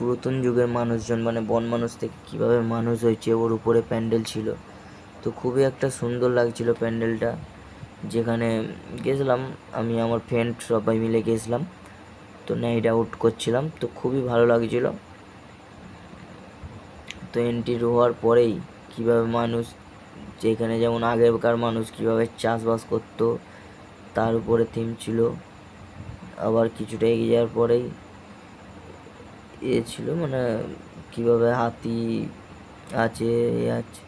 পুরাতন যুগের মানুষজন মানে বন মানুষ থেকে কীভাবে মানুষ হয়েছে ওর উপরে প্যান্ডেল ছিল। তো খুবই একটা সুন্দর লাগছিল প্যান্ডেলটা। যেখানে গেছিলাম আমি আমার ফ্রেন্ড সবাই মিলে গেছিলাম, তো নাইট আউট করছিলাম, তো খুবই ভালো লাগছিল। তো এন্ট্রি হওয়ার পরেই কীভাবে মানুষ, যেখানে যেমন আগেকার মানুষ কীভাবে চাষবাস করতো তার উপরে থিম ছিল। আবার কিছুটা এগিয়ে যাওয়ার পরেই ছিল মানে কীভাবে হাতি আছে আছে।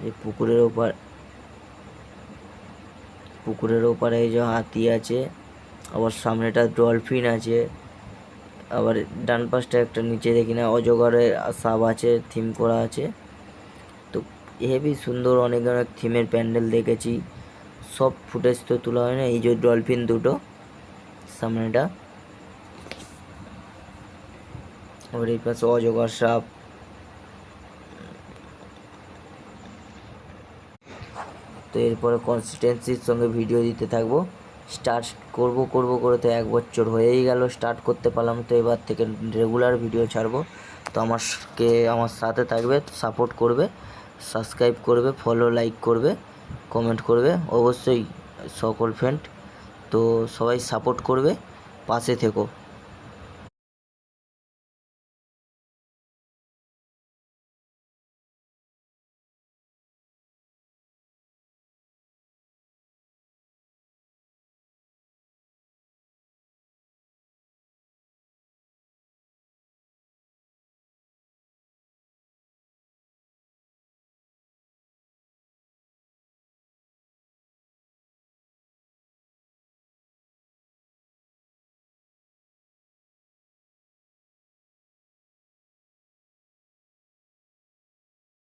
যে পুকুরের ওপারে এই যে হাতি আছে, আবার সামনেটা ডলফিন আছে, আবার ডান পাশটা একটা নিচে দেখি না অজগরের সাপ আছে, থিম করা আছে। তো হেভি সুন্দর অনেক অনেক থিমের প্যান্ডেল দেখেছি। সব ফুটেজ তো তোলা হয় না, এই যে ডলফিন দুটো সামনেটা, আবার এই পাশে অজগর সাপ। তো এরপরে কনসিস্টেন্সির সঙ্গে ভিডিও দিতে থাকবো। স্টার্ট করব করে তো 1 বছর হয়েই গেল, স্টার্ট করতে পারলাম। তো এবার থেকে রেগুলার ভিডিও ছাড়বো। তো আমার সাথে থাকবে, সাপোর্ট করবে, সাবস্ক্রাইব করবে, ফলো লাইক করবে, কমেন্ট করবে অবশ্যই সকল ফ্রেন্ড। তো সবাই সাপোর্ট করবে, পাশে থেকো।